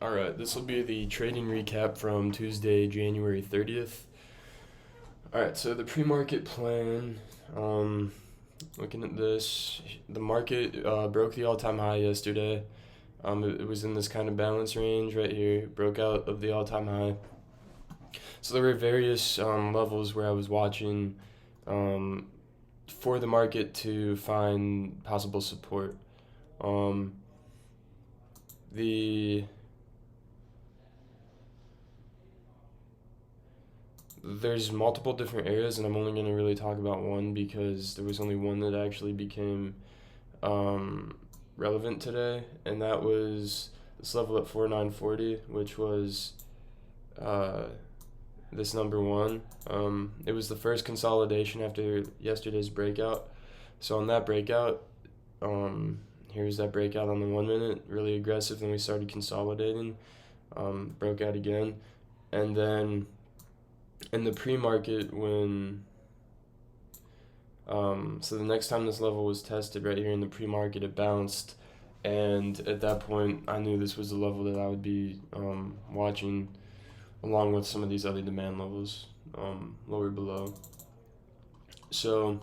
All right, this will be the trading recap from Tuesday, January 30th. All right, so the pre-market plan, looking at this, the market broke the all-time high yesterday. It was in this kind of balance range right here, broke out of the all-time high. So there were various levels where I was watching um, for the market to find possible support. Um, the There's multiple different areas, and I'm only going to really talk about one because there was only one that actually became um, relevant today, and that was this level at 4940, which was uh, this number one. It was the first consolidation after yesterday's breakout. So on that breakout, here's that breakout on the 1 minute, really aggressive. Then we started consolidating, broke out again, and then in the pre-market so the next time this level was tested right here in the pre-market, it bounced, and at that point I knew this was the level that I would be watching along with some of these other demand levels lower below. So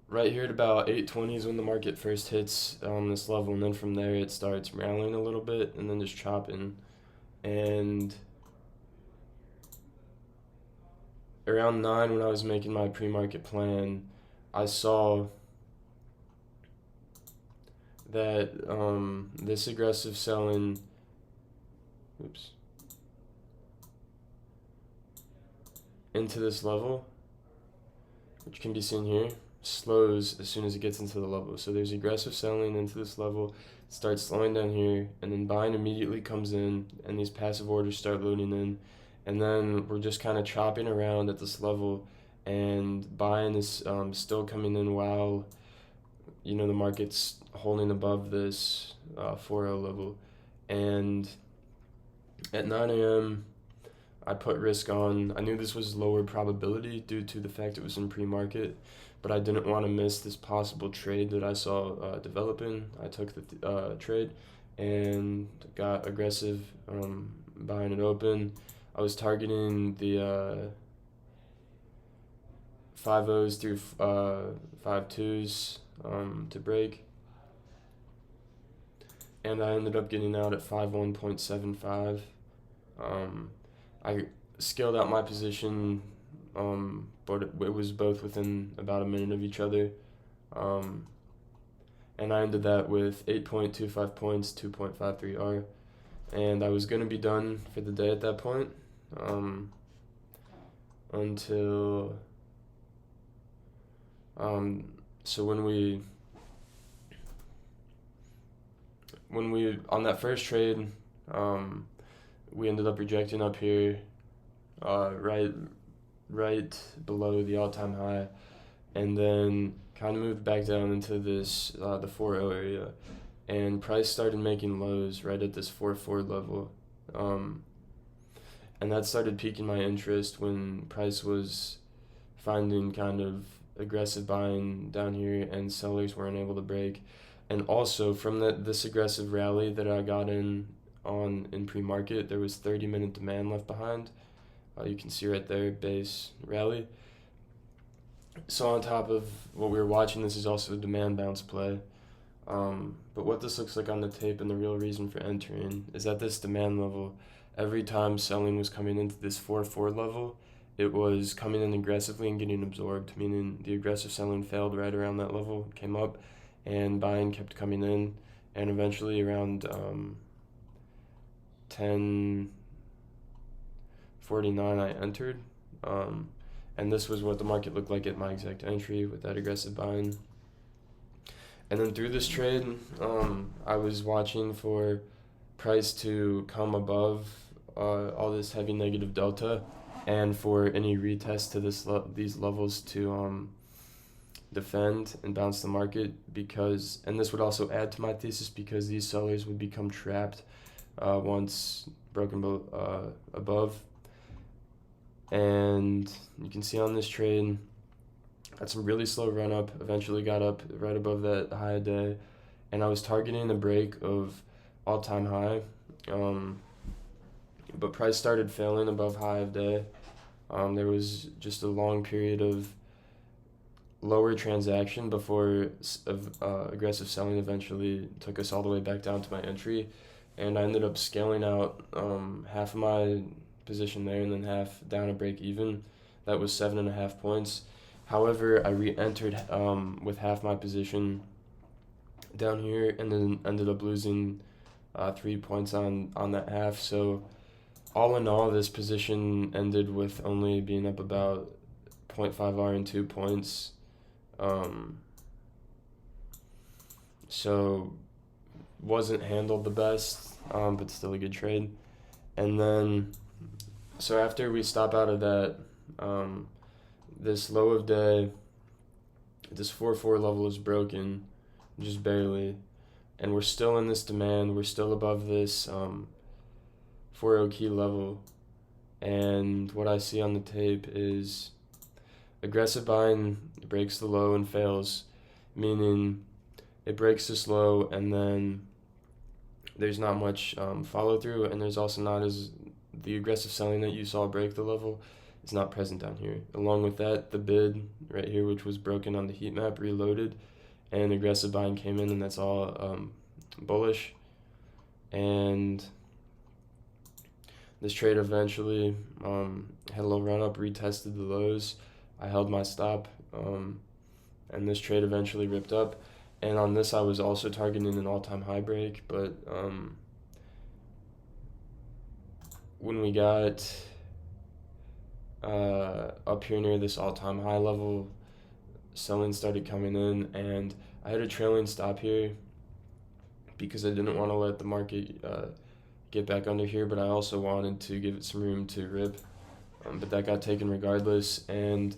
right here at about 8:20 is when the market first hits this level, and then from there it starts rallying a little bit and then just chopping. And around 9, when I was making my pre-market plan, I saw that this aggressive selling, oops, into this level, which can be seen here, slows as soon as it gets into the level. So there's aggressive selling into this level, starts slowing down here, and then buying immediately comes in, and these passive orders start loading in, and then we're just kind of chopping around at this level, and buying is still coming in while the market's holding above this 4.0 level. And at 9 a.m., I put risk on. I knew this was lower probability due to the fact it was in pre-market, but I didn't want to miss this possible trade that I saw developing. I took the trade and got aggressive, buying it open. I was targeting the 5.0s through 5.2s to break, and I ended up getting out at 5.1.75. I scaled out my position, but it was both within about a minute of each other. And I ended that with 8.25 points, 2.53 R. And I was going to be done for the day at that point until. So when we on that first trade, we ended up rejecting up here, right below the all-time high, and then kind of moved back down into this the 4.0 area, and price started making lows right at this 4.4 level, and that started piquing my interest when price was finding kind of aggressive buying down here and sellers weren't able to break. And also from this aggressive rally that I got in pre-market, there was 30-minute demand left behind. You can see right there, base rally. So on top of what we were watching, this is also a demand bounce play. But what this looks like on the tape, and the real reason for entering, is at this demand level, every time selling was coming into this 4.4 level, it was coming in aggressively and getting absorbed, meaning the aggressive selling failed right around that level, came up, and buying kept coming in, and eventually around 10:49 I entered, and this was what the market looked like at my exact entry with that aggressive buying. And then through this trade, I was watching for price to come above all this heavy negative delta, and for any retest to these levels to defend and bounce the market, and this would also add to my thesis, because these sellers would become trapped once broken above. And you can see on this trade, had some really slow run up, eventually got up right above that high day, and I was targeting a break of all-time high, but price started failing above high of day. There was just a long period of lower transaction before aggressive selling eventually took us all the way back down to my entry, and I ended up scaling out half of my position there and then half down a break even. That was 7.5 points. However, I re-entered with half my position down here and then ended up losing 3 points on that half. So all in all, this position ended with only being up about 0.5 R and 2 points. So wasn't handled the best, but still a good trade. And then, so after we stop out of that, this low of day, this 4-4 level is broken, just barely, and we're still in this demand. We're still above this 4-0 key level, and what I see on the tape is aggressive buying breaks the low and fails, meaning it breaks this low and then there's not much follow through, and there's also not as the aggressive selling that you saw break the level is not present down here. Along with that, the bid right here, which was broken on the heat map, reloaded, and aggressive buying came in, and that's all bullish. And this trade eventually had a little run up, retested the lows. I held my stop, and this trade eventually ripped up. And on this, I was also targeting an all-time high break, but when we got up here near this all-time high level, selling started coming in, and I had a trailing stop here because I didn't want to let the market get back under here, but I also wanted to give it some room to rip, but that got taken regardless. And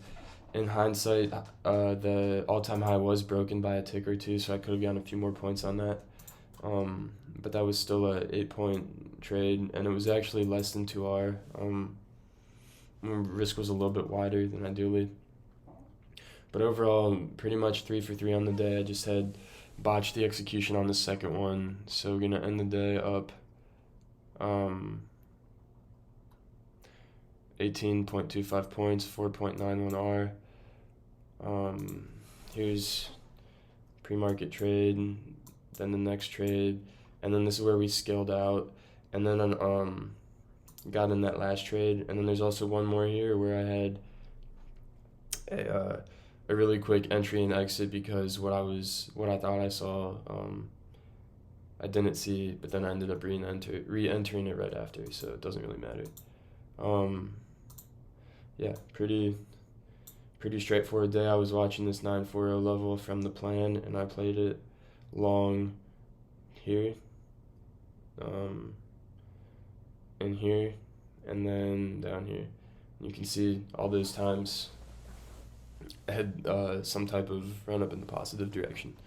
in hindsight, the all-time high was broken by a tick or two, so I could have gotten a few more points on that. But that was still a 8-point trade, and it was actually less than 2R. Risk was a little bit wider than ideally. But overall, pretty much 3 for 3 on the day. I just had botched the execution on the second one, so we're going to end the day up 18.25 points, 4.91 R. Here's pre-market trade, then the next trade, and then this is where we scaled out, and then got in that last trade. And then there's also one more here where I had a really quick entry and exit because what I thought I saw I didn't see, but then I ended up re-entering it right after, so it doesn't really matter. Yeah, pretty straightforward day. I was watching this 940 level from the plan, and I played it long here, and here, and then down here. You can see all those times I had some type of run up in the positive direction.